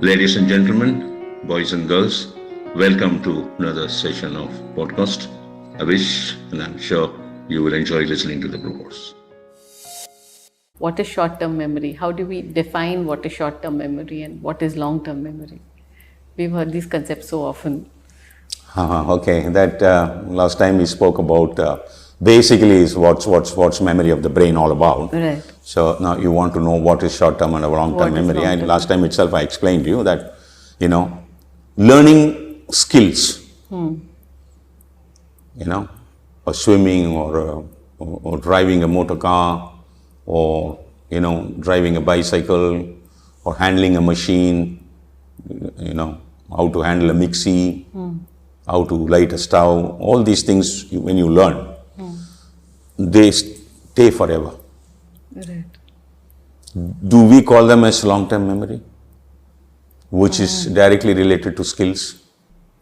Ladies and gentlemen, boys and girls, welcome to another session of podcast. I wish and I'm sure you will enjoy listening to the broadcast. What is short-term memory? How do we define what is short-term memory and what is long-term memory? We've heard these concepts so often. Okay, that last time we spoke about basically is what's memory of the brain all about. Right. So now you want to know what is short-term and long-term memory. And last time itself I explained to you that, learning skills, or swimming or driving a motor car or, driving a bicycle or handling a machine, how to handle a mixie, how to light a stove, all these things when you learn, they stay forever. Right. Do we call them as long-term memory, which is directly related to skills?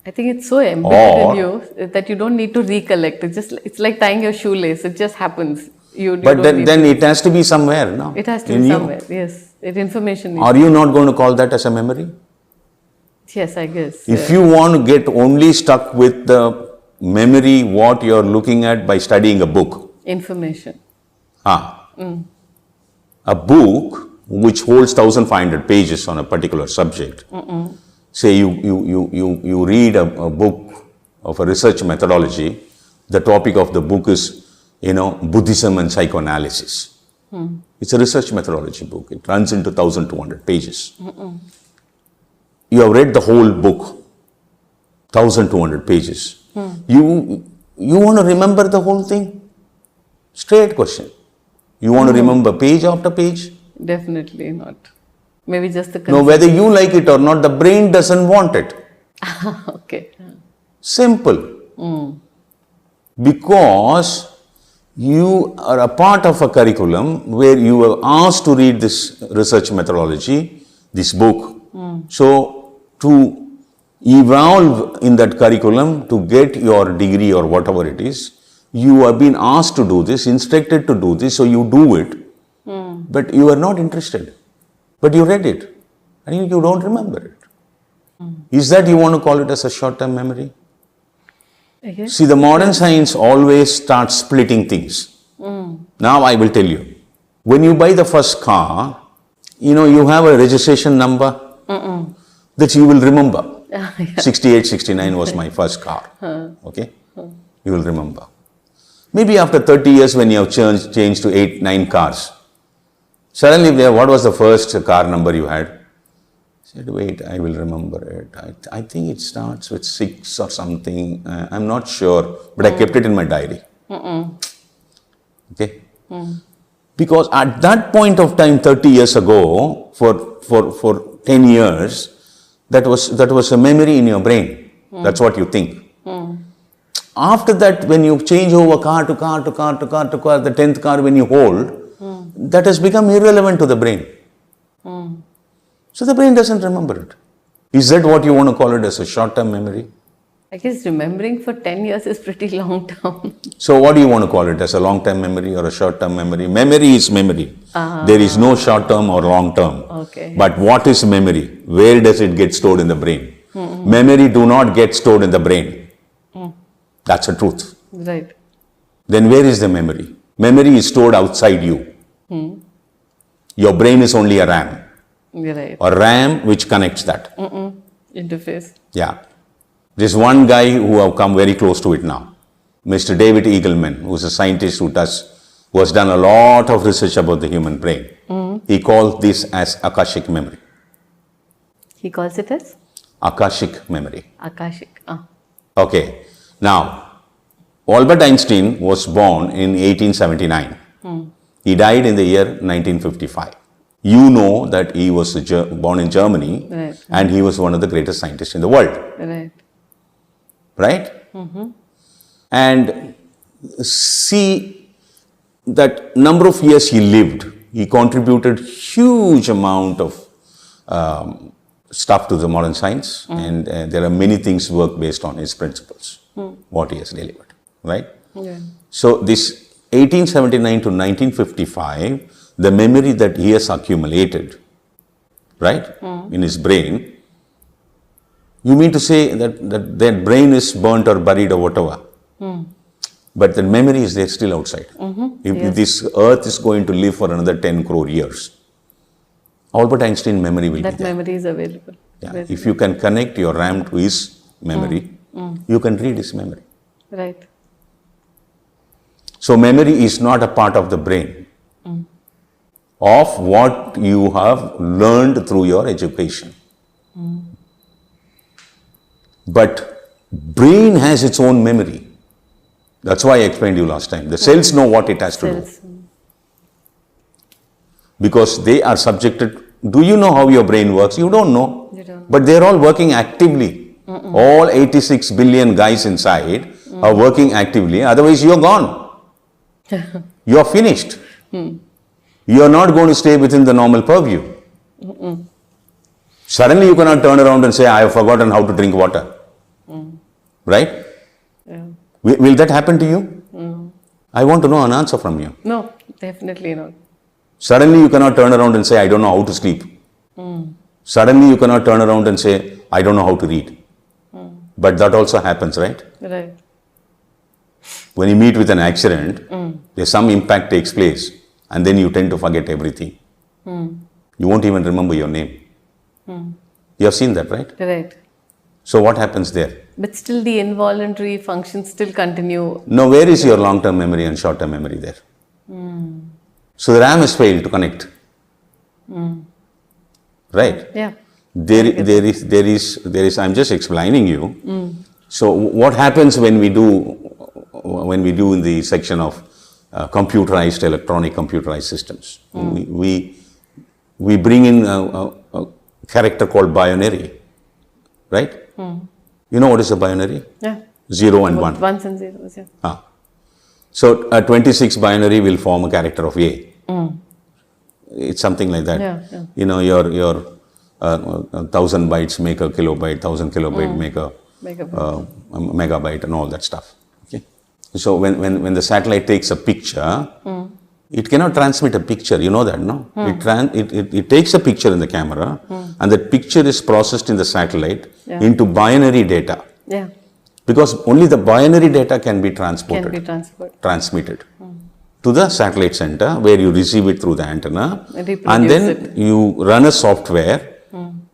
I think it's so embedded in you that you don't need to recollect. It's like tying your shoelace. It just happens. But then it has to be somewhere, no? It has to be somewhere, yes. Information. Are you not going to call that as a memory? Yes, I guess. If you want to get only stuck with the memory, what you're looking at by studying a book. Information. A book which holds 1,500 pages on a particular subject. Say you read a book of a research methodology. The topic of the book is, Buddhism and psychoanalysis. It's a research methodology book. It runs into 1,200 pages. You have read the whole book, 1,200 pages. You want to remember the whole thing? Straight question. You want to remember page after page? Definitely not. Maybe just the concept. No, whether you like it or not, the brain doesn't want it. Okay. Simple. Because you are a part of a curriculum where you were asked to read this research methodology, this book. So, to evolve in that curriculum, to get your degree or whatever it is, you have been asked to do this, instructed to do this, so you do it. But you are not interested. But you read it and you don't remember it. Is that you want to call it as a short-term memory? See, the modern science always starts splitting things. Now I will tell you. When you buy the first car, you have a registration number that you will remember. 68, 69 was my first car. Okay? You will remember. Maybe after 30 years when you have changed to 8, 9 cars, suddenly what was the first car number you had? I said, wait, I will remember it. I think it starts with 6 or something. I'm not sure, but I kept it in my diary. Okay? Because at that point of time, 30 years ago, for 10 years, that was a memory in your brain. That's what you think. After that, when you change over car to car to car to car to car, the 10th car when you hold, that has become irrelevant to the brain. So the brain doesn't remember it. Is that what you want to call it as a short-term memory? I guess remembering for 10 years is pretty long term. So what do you want to call it, as a long-term memory or a short-term memory? Memory is memory. There is no short-term or long-term. Okay. But what is memory? Where does it get stored in the brain? Memory do not get stored in the brain. That's the truth. Right. Then where is the memory? Memory is stored outside you. Your brain is only a RAM. Right. Or RAM which connects that. Interface. Yeah. There's one guy who have come very close to it now. Mr. David Eagleman, who's a scientist who has done a lot of research about the human brain. He calls this as Akashic memory. He calls it as? Akashic memory. Akashic. Okay. Now, Albert Einstein was born in 1879. He died in the year 1955. You know that he was born in Germany, Right. And he was one of the greatest scientists in the world. Right. Right? And see that number of years he lived, he contributed huge amount of stuff to the modern science, and there are many things work based on his principles, what he has delivered, right? Yeah. So this 1879 to 1955, the memory that he has accumulated right, in his brain, you mean to say that brain is burnt or buried or whatever. But the memory is there still outside. If this earth is going to live for another 10 crore years, Albert Einstein memory will be there. That memory is available. Yeah. If you can connect your RAM to his memory, you can read his memory. Right. So memory is not a part of the brain of what you have learned through your education. But brain has its own memory. That's why I explained to you last time. The cells know what it has to do. Because they are subjected. Do you know how your brain works? You don't know. You don't. But they're all working actively. All 86 billion guys inside are working actively. Otherwise, you're gone. You're finished. You're not going to stay within the normal purview. Suddenly, you cannot turn around and say, I have forgotten how to drink water. Right? Yeah. Will that happen to you? I want to know an answer from you. No, definitely not. Suddenly you cannot turn around and say, I don't know how to sleep. Suddenly you cannot turn around and say, I don't know how to read. But that also happens, right? Right. When you meet with an accident, there's some impact takes place and then you tend to forget everything. You won't even remember your name. You have seen that, right? Right. So what happens there? But still the involuntary functions still continue. No, where is your long-term memory and short-term memory there? So the RAM has failed to connect. Right? Yeah. There is, I'm just explaining you. So what happens when we do in the section of electronic computerized systems? We bring in a character called binary, right? You know what is a binary? Yeah. 0 and 1. Ones and zeros, yeah. So a 26 binary will form a character of A. It's something like that. Yeah. You know, your 1,000 bytes make a kilobyte, 1,000 kilobyte make a megabyte and all that stuff. Okay. So when the satellite takes a picture, it cannot transmit a picture. You know that, no? It takes a picture in the camera and that picture is processed in the satellite into binary data. Yeah. Because only the binary data can be transmitted to the satellite center where you receive it through the antenna and then you run a software.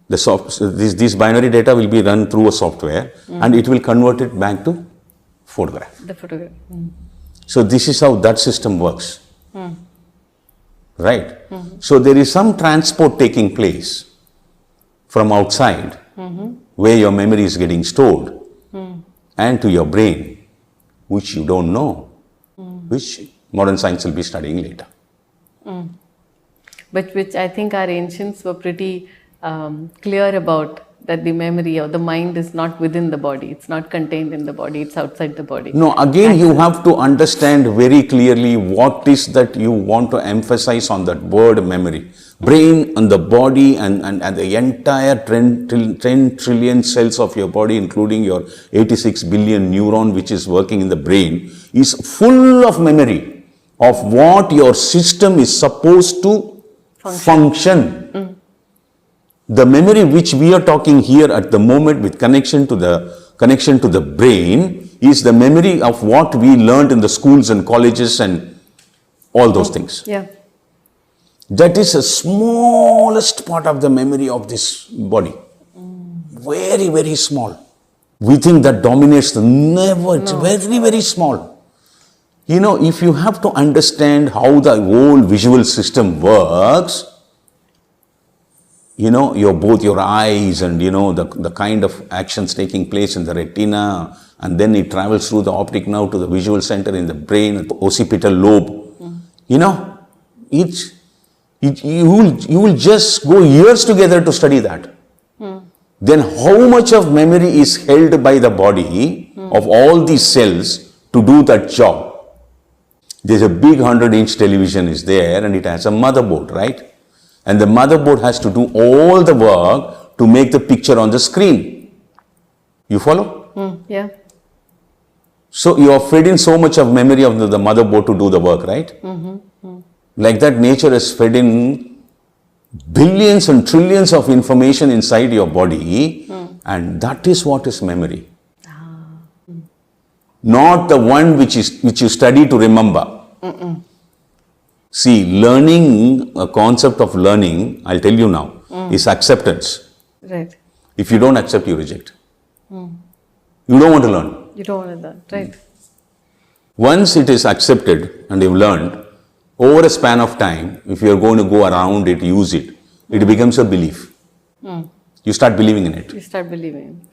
This binary data will be run through a software and it will convert it back to photograph. The photograph. So this is how that system works. Right? So there is some transport taking place from outside where your memory is getting stored and to your brain, which you don't know, which modern science will be studying later. But which I think our ancients were pretty clear about, that the memory or the mind is not within the body. It's not contained in the body. It's outside the body. No, again, you have to understand very clearly what is that you want to emphasize on that word memory. Brain and the body and the entire 10 trillion cells of your body, including your 86 billion neuron which is working in the brain, is full of memory of what your system is supposed to function. The memory which we are talking here at the moment with connection to the brain is the memory of what we learned in the schools and colleges and all those things. Yeah. That is the smallest part of the memory of this body. Very, very small. We think that dominates never. It's very, very small. You know, if you have to understand how the whole visual system works, you know, both your eyes and, you know, the kind of actions taking place in the retina, and then it travels through the optic nerve to the visual center in the brain, the occipital lobe. You know, you will just go years together to study that. Then how much of memory is held by the body of all these cells to do that job? There's a big 100-inch television is there and it has a motherboard, right? And the motherboard has to do all the work to make the picture on the screen. You follow? Yeah. So you are fed in so much of memory of the motherboard to do the work, right? Like that, nature has fed in billions and trillions of information inside your body, and that is what is memory. Not the one which you study to remember. See, learning, a concept of learning, I'll tell you now, is acceptance. Right. If you don't accept, you reject. You don't want to learn. You don't want that, right? Once it is accepted and you've learned, over a span of time, if you're going to go around it, use it, it becomes a belief. You start believing in it. You start believing.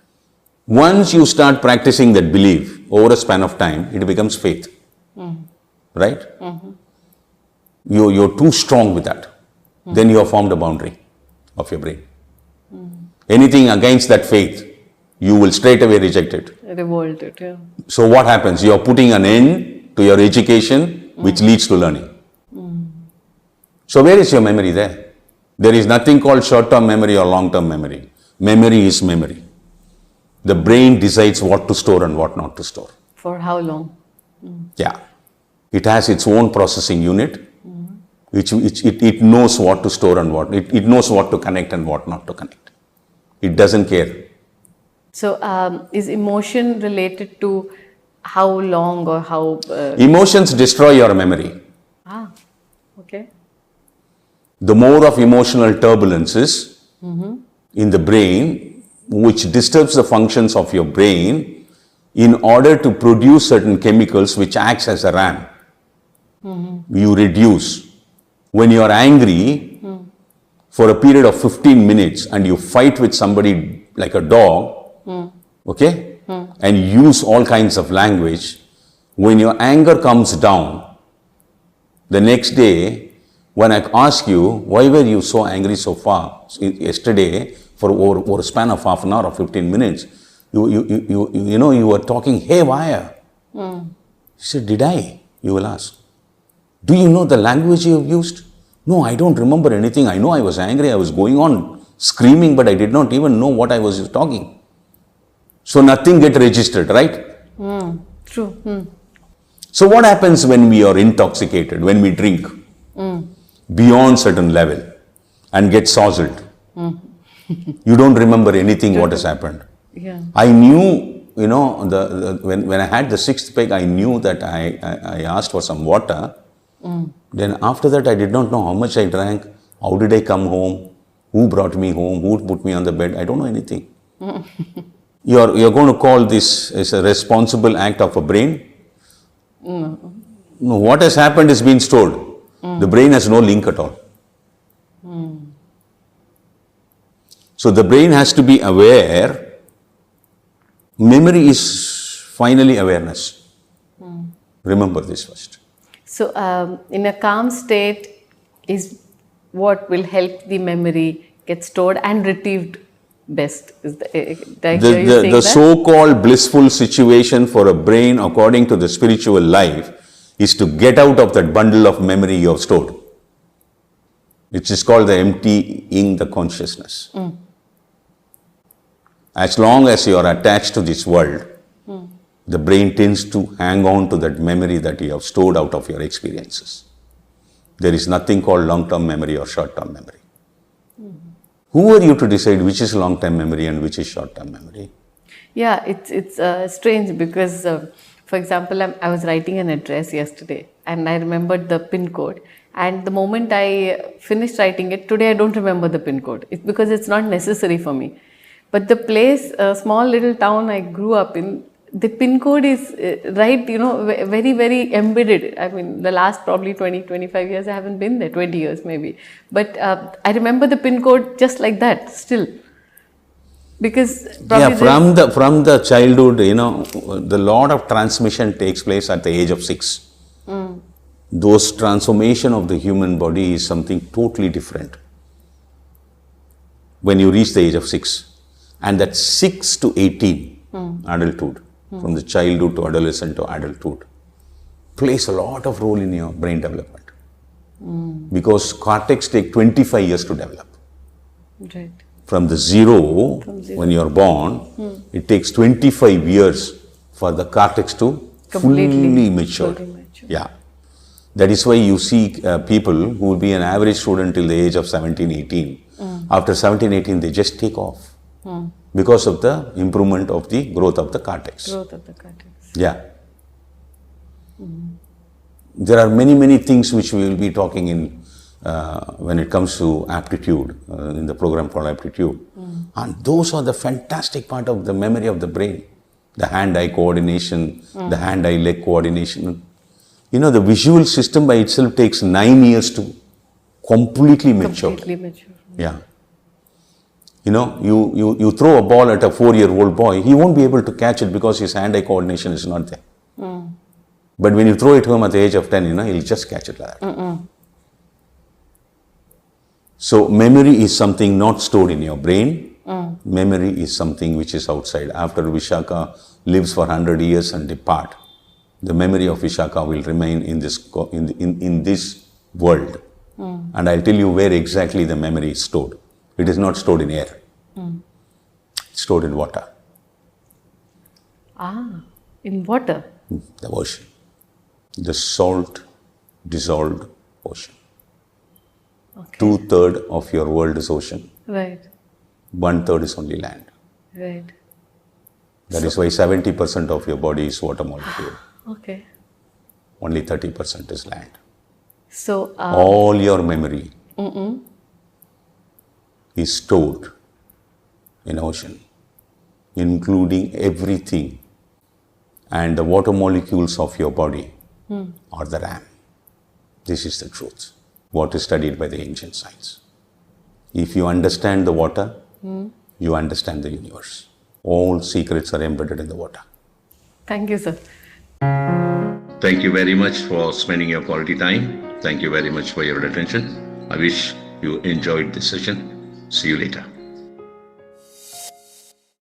Once you start practicing that belief, over a span of time, it becomes faith. Right? You're too strong with that. Then you have formed a boundary of your brain. Anything against that faith, you will straight away reject it. Revolt it, yeah. So what happens? You are putting an end to your education, which leads to learning. So where is your memory there? There is nothing called short-term memory or long-term memory. Memory is memory. The brain decides what to store and what not to store. For how long? Yeah. It has its own processing unit, which it knows what to store and what. It knows what to connect and what not to connect. It doesn't care. So is emotion related to how long or how... Emotions destroy your memory. Okay. The more of emotional turbulences in the brain, which disturbs the functions of your brain in order to produce certain chemicals which acts as a RAM. You reduce. When you are angry for a period of 15 minutes and you fight with somebody like a dog, okay, and use all kinds of language, when your anger comes down, the next day, when I ask you, why were you so angry so far yesterday for over a span of half an hour or 15 minutes, you were talking haywire. He said, did I? You will ask. Do you know the language you have used? No, I don't remember anything. I know I was angry. I was going on screaming, but I did not even know what I was talking. So nothing get registered, right? True. So what happens when we are intoxicated, when we drink beyond certain level and get sozzled? You don't remember anything what has happened. Yeah. I knew, when I had the sixth peg, I knew that I asked for some water. Then after that, I did not know how much I drank, how did I come home, who brought me home, who put me on the bed. I don't know anything. You're going to call this as a responsible act of a brain? No, what has happened is being stored. The brain has no link at all. So the brain has to be aware. Memory is finally awareness. Remember this first. So in a calm state is what will help the memory get stored and retrieved best. Is the so-called blissful situation for a brain, according to the spiritual life, is to get out of that bundle of memory you have stored. It is called the emptying the consciousness. As long as you are attached to this world, the brain tends to hang on to that memory that you have stored out of your experiences. There is nothing called long-term memory or short-term memory. Who are you to decide which is long-term memory and which is short-term memory? Yeah, it's strange because, for example, I was writing an address yesterday and I remembered the PIN code. And the moment I finished writing it, today I don't remember the PIN code. It's because it's not necessary for me. But the place, a small little town I grew up in, the PIN code is very, very embedded. I mean, the last probably 20, 25 years I haven't been there, 20 years maybe. But I remember the PIN code just like that still. Because from the childhood, the lot of transmission takes place at the age of 6. Those transformation of the human body is something totally different when you reach the age of 6. And that 6 to 18, adulthood, from the childhood to adolescent to adulthood, plays a lot of role in your brain development. Because cortex take 25 years to develop. Right. From the zero, when you are born, it takes 25 years for the cortex to fully mature. Yeah. That is why you see people who will be an average student till the age of 17, 18. After 17, 18, they just take off because of the improvement of the growth of the cortex. Growth of the cortex. Yeah. There are many, many things which we will be talking in when it comes to aptitude, in the program called aptitude. And those are the fantastic part of the memory of the brain. The hand-eye coordination, the hand-eye-leg coordination. You know, the visual system by itself takes 9 years to completely mature. Completely mature. Yeah. You know, you throw a ball at a 4-year-old boy, he won't be able to catch it because his hand-eye coordination is not there. But when you throw it home at the age of 10, you know, he'll just catch it like that. So memory is something not stored in your brain. Memory is something which is outside. After Vishaka lives for 100 years and depart, the memory of Vishaka will remain in this world. And I'll tell you where exactly the memory is stored. It is not stored in air. It's stored in water. In water? The ocean. The salt dissolved ocean. Okay. 2/3 of your world is ocean. Right. 1/3 is only land. Right. That is why 70% of your body is water molecule. Okay. Only 30% is land. So, All your memory is stored in ocean, including everything. And the water molecules of your body are the RAM. This is the truth. What is studied by the ancient science. If you understand the water, you understand the universe. All secrets are embedded in the water. thank you, sir. Thank you very much for spending your quality time. Thank you very much for your attention. I wish you enjoyed this session. See you later.